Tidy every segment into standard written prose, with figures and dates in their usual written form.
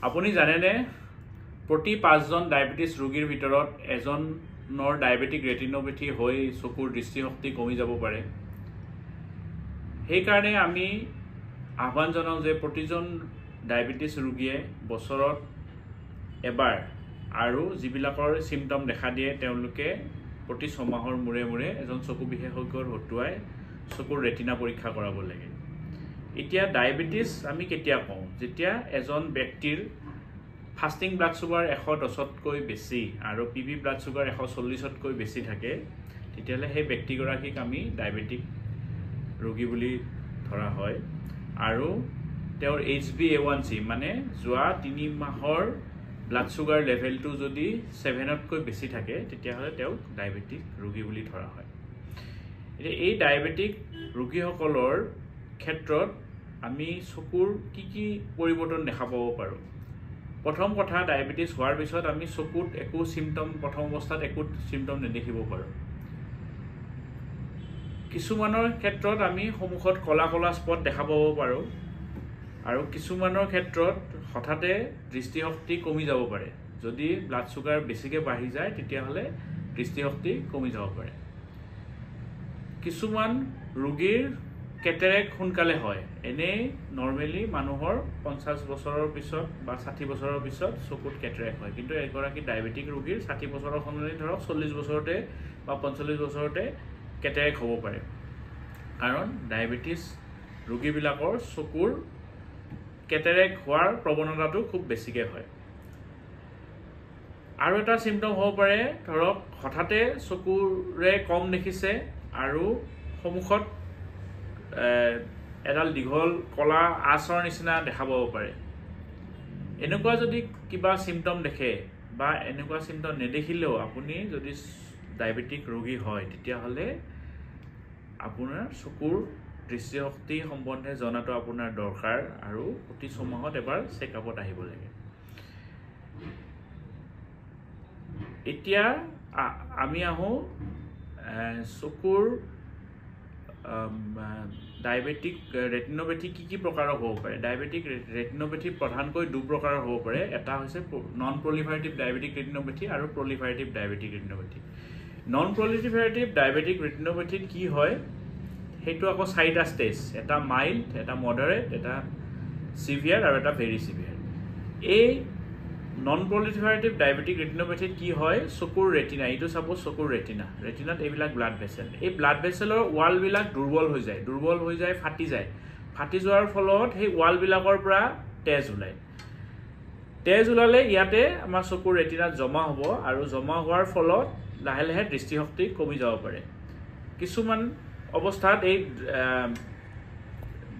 আপুনি জানেনে প্ৰতি 5 জন ডায়াবেটিস ৰোগীৰ ভিতৰত এজনৰ ডায়াবেটিক ৰেটিনোপেথি হৈ চকুৰ দৃষ্টিশক্তি কমি যাব পাৰে। সেই কাৰণে আমি আহ্বান জনাওঁ যে প্ৰতিজন ডায়াবেটিস ৰোগীয়ে বছৰত এবাৰ আৰু যিবিলাকৰ সিম্পটম দেখা দিয়ে তেওঁলোকে প্ৰতি 6 মাহৰ মূৰে মূৰে এজন চকু বিশেষজ্ঞৰ হতুৱাই চকুৰ ৰেটিনা পৰীক্ষা কৰাব লাগে। এতিয়া ডায়াবেটিস আমি কেতিয়া কওঁ যেতিয়া এজন ব্যক্তিৰ ফাস্টিং ব্লাড সুগাৰ 110তকৈ বেছি আৰু পিবি ব্লাড সুগাৰ 140তকৈ বেছি থাকে তেতিয়ালে সেই ব্যক্তিগৰাকীক আমি ডায়াবেটিক ৰোগী বুলি ধৰা হয় আৰু তেওঁৰ HbA1c মানে যোৱা 3 মাহৰ ব্লাড সুগাৰ লেভেলটো যদি 7তকৈ বেছি থাকে তেতিয়াহলে তেওঁ ডায়াবেটিক ৰোগী বুলি ধৰা হয়। এতিয়া এই ডায়াবেটিক ৰোগীসকলৰ ক্ষেত্ৰত আমি চকুৰ কি পৰিৱৰ্তন দেখা পাব পাৰো। প্ৰথম কথা ডায়াবেটিস হোৱাৰ পিছত আমি চকুত একো সিম্পটম প্ৰথম অৱস্থাত একো সিম্পটম নেদেখিব পাৰো। কিছুমানৰ ক্ষেত্ৰত আমি সন্মুখত কলা কলা স্পট দেখা পাব পাৰো আৰু কিছুমানৰ ক্ষেত্ৰত হঠাতে দৃষ্টিশক্তি কমি যাব পাৰে। যদি ব্লাড সুগাৰ বেছিকৈ বাঢ়ি যায় তেতিয়াহলে দৃষ্টিশক্তি কমি যাব পাৰে। কিছুমান ৰোগীৰ কেটাৰেক্ট সোনকালে হয়। এনে নৰ্মেলি মানুহৰ 50 বছৰৰ পিছত বা 60 বছৰৰ পিছত চকুত কেটাৰেক্ট হয়, কিন্তু এগৰাকী ডায়াবেটিক ৰোগীৰ 60 বছৰৰ সলনি ধৰক 40 বছৰতে বা 45 বছৰতে কেটাৰেক্ট হ'ব পাৰে। কাৰণ ডায়াবেটিস ৰোগীবিলাকৰ চকুৰ কেটাৰেক্ট হোৱাৰ প্ৰৱণতাটো খুব বেছিকৈ হয়। আৰু এটা সিম্পটম হ'ব পাৰে ধৰক হঠাতে চকুৰে কম দেখিছে আৰু সন্মুখত এডাল দীঘল কলা আঁচৰ নিচিনা দেখা পাব পাৰে। এনেকুৱা যদি কিবা সিম্পটম দেখে বা এনেকুৱা সিম্পটম নেদেখিলেও আপুনি যদি ডায়াবেটিক ৰোগী হয় তেতিয়াহলে আপোনাৰ চকুৰ দৃষ্টিশক্তি সম্বন্ধে জনাটো আপোনাৰ দৰকাৰ আৰু প্ৰতি 6 মাহত এবাৰ চেকআপত আহিব লাগে। এতিয়া আমি আহো চকুৰ ডায়াবেটিক ৰেটিনোপেথি কি প্ৰকাৰৰ হ'ব পাৰে। ডায়াবেটিক ৰেটিনোপেথি প্ৰধানকৈ দুই প্ৰকাৰৰ হ'ব পাৰে। এটা হৈছে নন প্ৰলিফাৰেটিভ ডায়াবেটিক ৰেটিনোপেথি আৰু প্ৰলিফাৰেটিভ ডায়াবেটিক ৰেটিনোপেথি। নন প্ৰলিফাৰেটিভ ডায়াবেটিক ৰেটিনোপেথিত কি হয় সেইটো আকৌ 4টা ষ্টেজ, এটা মাইল্ড, এটা মডাৰেট, এটা সিভিয়াৰ আৰু এটা ভেৰি সিভিয়াৰ। এই নন প্ৰলিফাৰেটিভ ডায়াবেটিক ৰেটিনোপেথিত কি হয় চকুৰ ৰেটিনা, এইটো চাপোজ চকুৰ ৰেটিনাত এইবিলাক ব্লাড ভেছেল, এই ব্লাড ভেছেলৰ ৱালবিলাক দুৰ্বল হৈ যায় ফাটি যোৱাৰ ফলত সেই ৱালবিলাকৰ পৰা তেজ ওলালে ইয়াতে আমাৰ চকুৰ ৰেটিনাত জমা হ'ব আৰু জমা হোৱাৰ ফলত লাহে লাহে দৃষ্টিশক্তি কমি যাব পাৰে। কিছুমান অৱস্থাত এই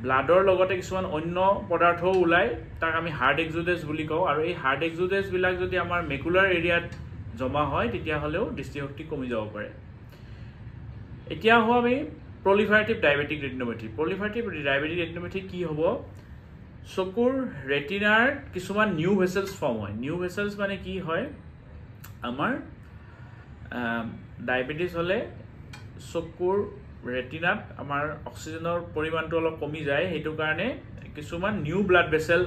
ব্লাডৰ লগতে কিছুমান অন্য পদাৰ্থও ওলাই, তাক আমি হাৰ্ড এক্সুডেজ বুলি কওঁ আৰু এই হাৰ্ড এক্সুডেজবিলাক যদি আমাৰ মেকুলাৰ এৰিয়াত জমা হয় তেতিয়াহলেও দৃষ্টিশক্তি কমি যাব পাৰে। এতিয়া হওঁ আমি প্ৰলিফাৰেটিভ ডায়াবেটিক ৰেটিনোপেথি। প্ৰলিফাৰেটিভ ডায়াবেটিক ৰেটিনোপেথি কি হ'ব চকুৰ ৰেটিনাৰ কিছুমান নিউ ভেছেলছ ফৰ্ম হয়। নিউ ভেছেলছ মানে কি হয় আমাৰ ডায়াবেটিস হলে চকুৰ ৰেটিনাত আমাৰ অক্সিজেনৰ পৰিমাণটো অলপ কমি যায়, সেইটো কাৰণে কিছুমান নিউ ব্লাড ভেছেল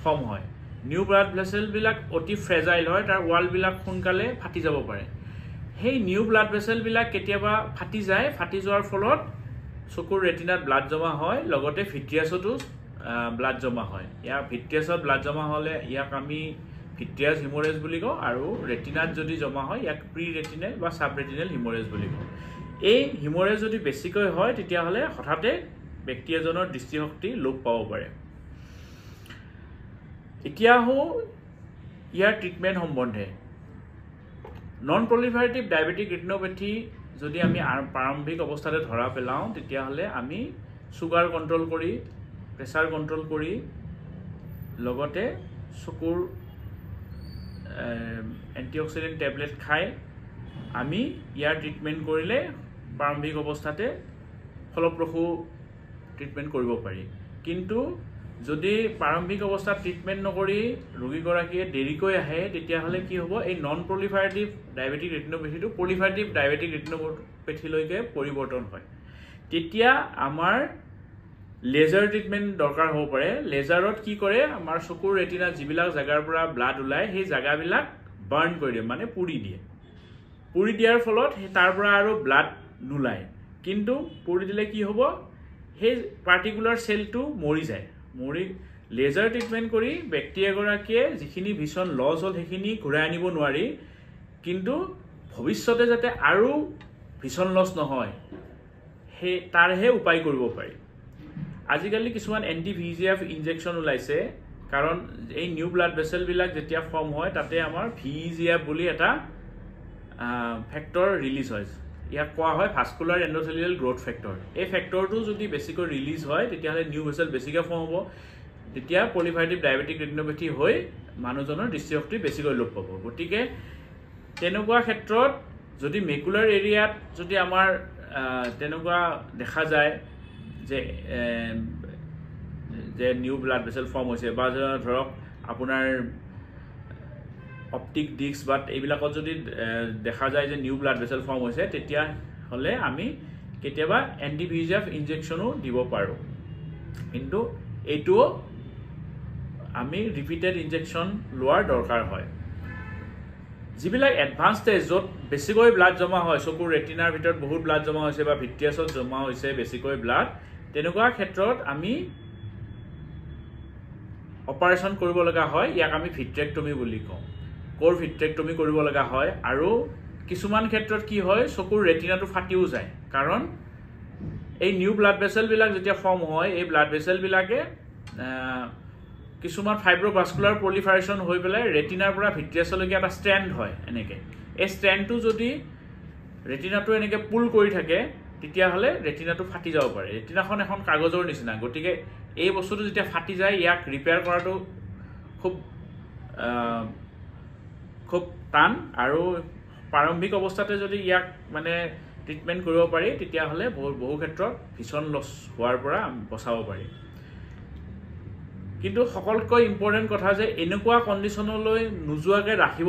ফৰ্ম হয়। নিউ ব্লাড ভেছেলবিলাক অতি ফ্ৰেজাইল হয়, তাৰ ৱালবিলাক সোনকালে ফাটি যাব পাৰে। সেই নিউ ব্লাড ভেছেলবিলাক কেতিয়াবা ফাটি যোৱাৰ ফলত চকুৰ ৰেটিনাত ব্লাড জমা হয়, লগতে ভিট্ৰিয়াছতো ব্লাড জমা হয়। ইয়াৰ ভিট্ৰিয়াছত ব্লাড জমা হ'লে ইয়াক আমি ভিট্ৰিয়াছ হিমৰেজ বুলি কওঁ আৰু ৰেটিনাত যদি জমা হয় ইয়াক প্ৰি ৰেটিনেল বা সাব ৰেটিনেল হিমৰেজ বুলি কওঁ। এই হিমৰেজ যদি বেছিকৈ হয় তেতিয়াহলে হঠাতে ব্যক্তি এজনৰ দৃষ্টিশক্তি লোপ পাব পাৰে। এতিয়া ইয়াৰ ট্ৰিটমেণ্ট সম্বন্ধে নন প্ৰলিফাৰেটিভ ডায়াবেটিক ৰেটিনোপেথি যদি আমি প্ৰাৰম্ভিক অৱস্থাতে ধৰা পেলাওঁ তেতিয়াহলে আমি সুগাৰ কণ্ট্ৰল কৰি প্ৰেছাৰ কণ্ট্ৰল কৰি লগতে চকুৰ এণ্টিঅক্সিডেণ্ট টেবলেট খাই আমি ইয়াৰ ট্ৰিটমেণ্ট কৰিলে প্ৰাৰম্ভিক অৱস্থাতে ফলপ্ৰসূ ট্ৰিটমেণ্ট কৰিব পাৰি। কিন্তু যদি প্ৰাৰম্ভিক অৱস্থাত ট্ৰিটমেণ্ট নকৰি ৰোগীগৰাকীয়ে দেৰিকৈ আহে তেতিয়াহলে কি হ'ব এই নন প্ৰলিফাৰেটিভ ডায়াবেটিক ৰেটিনোপেথিটো প্ৰলিফাৰেটিভ ডায়াবেটিক ৰেটিনোপেথিলৈকে পৰিৱৰ্তন হয়। তেতিয়া আমাৰ লেজাৰ ট্ৰিটমেণ্ট দৰকাৰ হ'ব পাৰে লেজাৰত কি কৰে আমাৰ চকুৰ ৰেটিনা যিবিলাক জাগাৰ পৰা ব্লাড ওলায় সেই জাগাবিলাক বাৰ্ণ কৰি দিয়ে মানে পুৰি দিয়াৰ ফলত তাৰ পৰা আৰু ব্লাড নোলায় কিন্তু পুৰি দিলে কি হ'ব সেই পাৰ্টিকুলাৰ সেলটো মৰি যায় মৰি লেজাৰ ট্ৰিটমেণ্ট কৰি ব্যক্তি এগৰাকীয়ে যিখিনি ভিছন লছ হ'ল সেইখিনি ঘূৰাই আনিব নোৱাৰি কিন্তু ভৱিষ্যতে যাতে আৰু ভিছন লছ নহয় সেই তাৰহে উপায় কৰিব পাৰি আজিকালি কিছুমান এন্টি-VEGF ইনজেকশন ওলাইছে কাৰণ এই নিউ ব্লাড ভেসেলবিলাক যেতিয়া ফৰ্ম হয় তাতে আমাৰ VEGF বুলি এটা ফেক্টৰ ৰিলিজ হয় ইয়াক কোৱা হয় ভাস্কুলাৰ এণ্ডথেলিয়েল গ্ৰোথ ফেক্টৰ এই ফেক্টৰটো যদি বেছিকৈ ৰিলিজ হয় তেতিয়াহ'লে নিউ ভেসেল বেছিকৈ ফৰ্ম হ'ব তেতিয়া পলিভাইটিভ ডায়াবেটিক ৰেটিনোপেথি হৈ মানুহজনৰ দৃষ্টিশক্তি বেছিকৈ লোপ পাব গতিকে তেনেকুৱা ক্ষেত্ৰত যদি মেকুলাৰ এৰিয়াত যদি আমাৰ তেনেকুৱা দেখা যায় যে নিউ ব্লাড ভেসেল ফৰ্ম হৈছে বা ধৰক আপোনাৰ অপটিক ডিস্ক বা এইবিলাকত যদি দেখা যায় যে নিউ ব্লাড ভেসেল ফৰ্ম হৈছে তেতিয়াহ'লে আমি কেতিয়াবা এন্টি-VEGF ইনজেকশনো দিব পাৰোঁ কিন্তু এইটো আমি ৰিপিটেড ইনজেকশন লোৱাৰ দৰকাৰ হয় যিবিলাক এডভান্স ষ্টেজ য'ত বেছিকৈ ব্লাড জমা হয় চকুৰ ৰেটিনাৰ ভিতৰত বহুত ব্লাড জমা হৈছে বা ভিট্ৰিয়াছত জমা হৈছে বেছিকৈ ব্লাড তেনেকুৱা ক্ষেত্ৰত আমি অপাৰেশ্যন কৰিব লগা হয় ইয়াক আমি ভিট্ৰেক্টমি বুলি কওঁ কোৰ ভিট্ৰেক্টমি কৰিব লগা হয় আৰু কিছুমান ক্ষেত্ৰত কি হয় চকুৰ ৰেটিনাটো ফাটিও যায় কাৰণ এই নিউ ব্লাড ভেসেলবিলাক যেতিয়া ফৰ্ম হয় এই ব্লাড ভেসেলবিলাকে কিছুমান ফাইব্ৰোভাস্কুলাৰ পলিফাৰেশ্যন হৈ পেলাই ৰেটিনাৰ পৰা ভিট্ৰিয়াছলৈকে এটা ষ্ট্ৰেণ্ড হয় এনেকৈ এই ষ্ট্ৰেণ্ডটো যদি ৰেটিনাটো এনেকৈ পুল কৰি থাকে তেতিয়াহ'লে ৰেটিনাটো ফাটি যাব পাৰে ৰেটিনাখন এখন কাগজৰ নিচিনা গতিকে এই বস্তুটো যেতিয়া ফাটি যায় ইয়াক ৰিপেয়াৰ কৰাটো খুব টান আৰু প্ৰাৰম্ভিক অৱস্থাতে যদি ইয়াক মানে ট্ৰিটমেণ্ট কৰিব পাৰি তেতিয়াহ'লে বহু ক্ষেত্ৰত ভিছন লছ হোৱাৰ পৰা বচাব পাৰি কিন্তু সকলোতকৈ ইম্পৰ্টেণ্ট কথা যে এনেকুৱা কণ্ডিশ্যনলৈ নোযোৱাকৈ ৰাখিব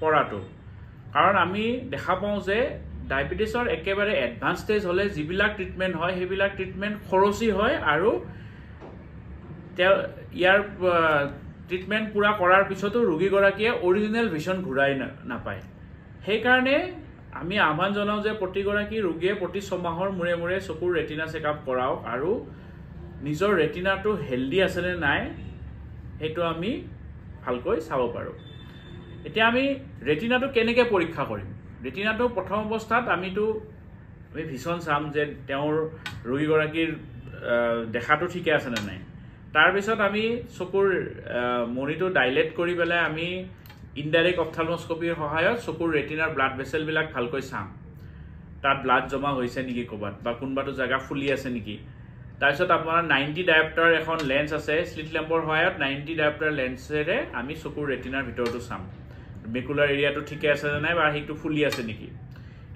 পৰাটো কাৰণ আমি দেখা পাওঁ যে ডায়েবেটিছৰ একেবাৰে এডভান্স ষ্টেজ হ'লে যিবিলাক ট্ৰিটমেণ্ট হয় সেইবিলাক ট্ৰিটমেণ্ট খৰচী হয় আৰু ইয়াৰ ট্ৰিটমেণ্ট পূৰা কৰাৰ পিছতো ৰোগীগৰাকীয়ে অৰিজিনেল ভিছন ঘূৰাই নাপায় সেইকাৰণে আমি আহ্বান জনাওঁ যে প্ৰতিগৰাকী ৰোগীয়ে প্ৰতি 6 মাহৰ মূৰে মূৰে চকুৰ ৰেটিনা চেকআপ কৰাওক আৰু নিজৰ ৰেটিনাটো হেল্ডি আছেনে নাই সেইটো আমি ভালকৈ চাব পাৰোঁ এতিয়া আমি ৰেটিনাটো কেনেকৈ পৰীক্ষা কৰিম ৰেটিনাটো প্ৰথম অৱস্থাত আমি ভিছন চাম যে তেওঁৰ ৰোগীগৰাকীৰ দেখাটো ঠিকে আছেনে নাই তাৰপিছত আমি চকুৰ মণিটো ডাইলেট কৰি পেলাই আমি ইনডাইৰেক্ট অপথালমস্কপিৰ সহায়ত চকুৰ ৰেটিনাৰ ব্লাড ভেসেলবিলাক ভালকৈ চাম তাত ব্লাড জমা হৈছে নেকি ক'ৰবাত বা কোনোবাটো জেগা ফুলি আছে নেকি তাৰপিছত আপোনাৰ 90 ডায়োপ্টাৰ এখন লেন্স আছে স্লিট লেম্পৰ সহায়ত 90 ডায়োপ্টাৰ লেন্সেৰে আমি চকুৰ ৰেটিনাৰ ভিতৰটো চাম মেকুলাৰ এৰিয়াটো ঠিকে আছে নে নাই বা সেইটো ফুলি আছে নেকি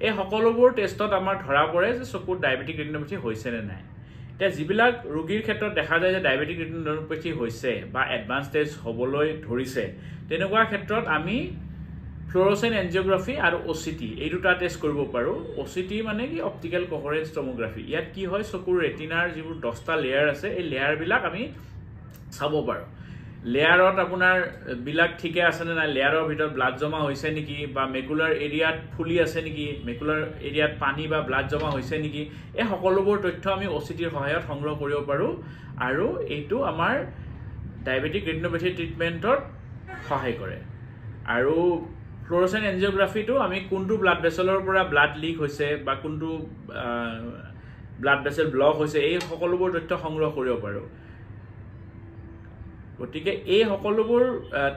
এই সকলোবোৰ টেষ্টত আমাৰ ধৰা পৰে যে চকুৰ ডায়েবেটিক ৰেটিনোপেথি হৈছে নে নাই এতিয়া যিবিলাক ৰোগীৰ ক্ষেত্ৰত দেখা যায় যে ডায়েবেটিক ৰেটিনোপেথি হৈছে বা এডভান্স ষ্টেজ হ'বলৈ ধৰিছে তেনেকুৱা ক্ষেত্ৰত আমি ফ্লুৰোচেণ্ট এনজিঅ'গ্ৰাফি আৰু OCT এই দুটা টেষ্ট কৰিব পাৰোঁ OCT মানে কি অপটিকেল কোহেৰেন্স টমোগ্ৰাফি ইয়াত কি হয় চকুৰ ৰেটিনাৰ যিবোৰ 10টা লেয়াৰ আছে এই লেয়াৰবিলাক আমি চাব পাৰোঁ লেয়াৰত আপোনাৰ বিলাক ঠিকে আছে নে নাই লেয়াৰৰ ভিতৰত ব্লাড জমা হৈছে নেকি বা মেকুলাৰ এৰিয়াত ফুলি আছে নেকি মেকুলাৰ এৰিয়াত পানী বা ব্লাড জমা হৈছে নেকি এই সকলোবোৰ তথ্য আমি OCTৰ সহায়ত সংগ্ৰহ কৰিব পাৰোঁ আৰু এইটো আমাৰ ডায়েবেটিক ৰেটিনোপেথি ট্ৰিটমেণ্টত সহায় কৰে আৰু ফ্লুৰোচেণ্ট এনজিঅ'গ্ৰাফিটো আমি কোনটো ব্লাড ভেসেলৰ পৰা ব্লাড লিক হৈছে বা কোনটো ব্লাড ভেসেল ব্লক হৈছে এই সকলোবোৰ তথ্য সংগ্ৰহ কৰিব পাৰোঁ গতিকে এই সকলোবোৰ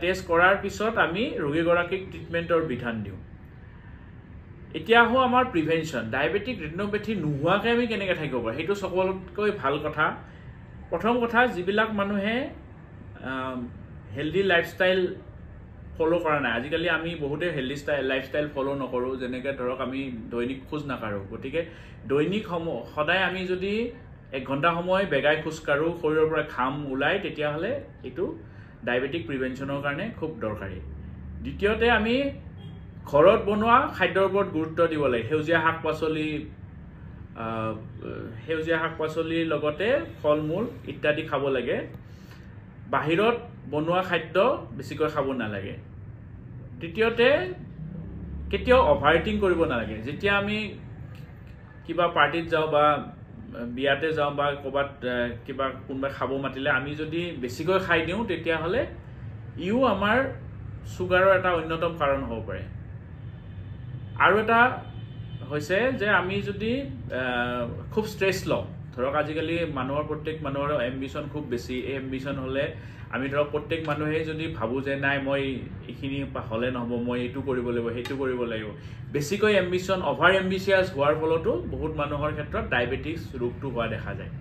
টেষ্ট কৰাৰ পিছত আমি ৰোগীগৰাকীক ট্ৰিটমেণ্টৰ বিধান দিওঁ এতিয়া আহোঁ আমাৰ প্ৰিভেনশ্যন ডায়েবেটিক ৰেটিনোপেথি নোহোৱাকৈ আমি কেনেকৈ থাকিব পাৰোঁ সেইটো সকলোতকৈ ভাল কথা প্ৰথম কথা যিবিলাক মানুহে হেল্ডি লাইফষ্টাইল ফলো কৰা নাই আজিকালি আমি বহুতে হেল্ডি লাইফষ্টাইল ফলো নকৰোঁ যেনেকৈ ধৰক আমি দৈনিক খোজ নাকাঢ়োঁ গতিকে দৈনিক সদায় আমি যদি 1 ঘণ্টা সময় বেগাই খোজ কাঢ়োঁ শৰীৰৰ পৰা ঘাম ওলাই তেতিয়াহ'লে এইটো ডায়েবেটিক প্ৰিভেনশ্যনৰ কাৰণে খুব দৰকাৰী দ্বিতীয়তে আমি ঘৰত বনোৱা খাদ্যৰ ওপৰত গুৰুত্ব দিব লাগে সেউজীয়া শাক পাচলি সেউজীয়া শাক পাচলিৰ লগতে ফল মূল ইত্যাদি খাব লাগে বাহিৰত বনোৱা খাদ্য বেছিকৈ খাব নালাগে তৃতীয়তে কেতিয়াও অভাৰইটিং কৰিব নালাগে যেতিয়া আমি কিবা পাৰ্টিত যাওঁ বা বিয়াতে যাওঁ বা ক'ৰবাত কিবা কোনোবাই খাব মাতিলে আমি যদি বেছিকৈ খাই দিওঁ তেতিয়াহ'লে ইও আমাৰ চুগাৰৰ এটা অন্যতম কাৰণ হ'ব পাৰে আৰু এটা হৈছে যে আমি যদি খুব ষ্ট্ৰেছ লওঁ ধৰক আজিকালি মানুহৰ প্ৰত্যেক মানুহৰ এম্বিশ্যন খুব বেছি এই এম্বিশ্যন হ'লে আমি ধৰক প্ৰত্যেক মানুহে যদি ভাবোঁ যে নাই মই এইখিনি হ'লে নহ'ব মই এইটো কৰিব লাগিব সেইটো কৰিব লাগিব বেছিকৈ এম্বিশ্যন অভাৰ এম্বিচিয়াছ হোৱাৰ ফলতো বহুত মানুহৰ ক্ষেত্ৰত ডায়েবেটিছ ৰোগটো হোৱা দেখা যায়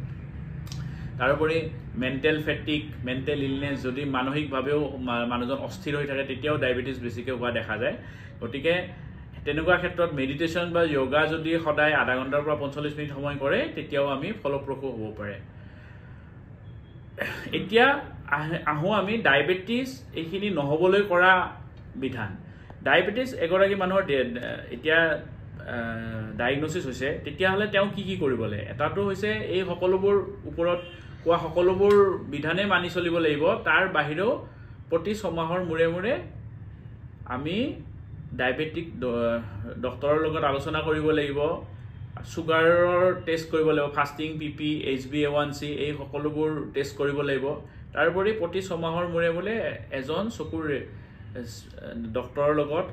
তাৰোপৰি মেণ্টেল ফেটিক মেণ্টেল ইলনেছ যদি মানসিকভাৱেও মানুহজন অস্থিৰ হৈ থাকে তেতিয়াও ডায়েবেটিছ বেছিকৈ হোৱা দেখা যায় গতিকে তেনেকুৱা ক্ষেত্ৰত মেডিটেশ্যন বা যোগা যদি সদায় আধা ঘণ্টাৰ পৰা 45 মিনিট সময় কৰে তেতিয়াও আমি ফলপ্ৰসূ হ'ব পাৰে এতিয়া আহোঁ আমি ডায়েবেটিছ এইখিনি নহ'বলৈ কৰা বিধান ডায়েবেটিছ এগৰাকী মানুহৰ এতিয়া ডায়েগনচিছ হৈছে তেতিয়াহ'লে তেওঁ কি কৰিব লাগে এটাটো হৈছে এই সকলোবোৰ ওপৰত কোৱা সকলোবোৰ বিধানে মানি চলিব লাগিব তাৰ বাহিৰেও প্ৰতি 6 মাহৰ মূৰে মূৰে আমি ডায়েবেটিক ডক্টৰৰ লগত আলোচনা কৰিব লাগিব চুগাৰৰ টেষ্ট কৰিব লাগিব ফাষ্টিং পিপি HbA1c এই সকলোবোৰ টেষ্ট কৰিব লাগিব তাৰোপৰি প্ৰতি 6 মাহৰ মূৰে মূৰে এজন চকুৰ ডক্টৰৰ লগত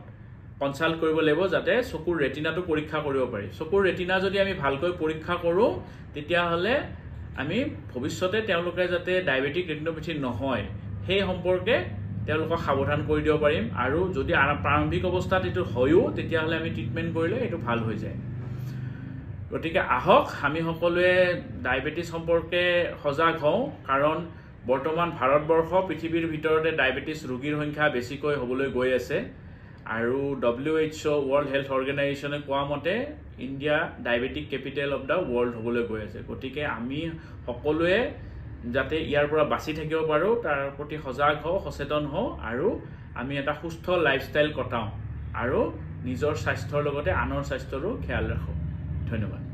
কনসাল্ট কৰিব লাগিব যাতে চকুৰ ৰেটিনাটো পৰীক্ষা কৰিব পাৰি চকুৰ ৰেটিনা যদি আমি ভালকৈ পৰীক্ষা কৰোঁ তেতিয়াহ'লে আমি ভৱিষ্যতে তেওঁলোকে যাতে ডায়েবেটিক ৰেটিনোপেথি নহয় সেই সম্পৰ্কে তেওঁলোকক সাৱধান কৰি দিব পাৰিম আৰু যদি প্ৰাৰম্ভিক অৱস্থাত এইটো হয়ও তেতিয়াহ'লে আমি ট্ৰিটমেণ্ট কৰিলে এইটো ভাল হৈ যায় গতিকে আহক আমি সকলোৱে ডায়েবেটিছ সম্পৰ্কে সজাগ হওঁ কাৰণ বৰ্তমান ভাৰতবৰ্ষ পৃথিৱীৰ ভিতৰতে ডায়েবেটিছ ৰোগীৰ সংখ্যা বেছিকৈ হ'বলৈ গৈ আছে আৰু WHO ৱৰ্ল্ড হেল্থ অৰ্গেনাইজেশ্যনে কোৱা মতে India diabetic capital of the world হ'বলৈ গৈ আছে গতিকে আমি সকলোৱে যাতে ইয়াৰ পৰা বাচি থাকিব পাৰোঁ তাৰ প্ৰতি সজাগ হওঁ সচেতন হওঁ আৰু আমি এটা সুস্থ লাইফষ্টাইল কটাওঁ আৰু নিজৰ স্বাস্থ্যৰ লগতে আনৰ স্বাস্থ্যৰো খেয়াল ৰাখোঁ ধন্যবাদ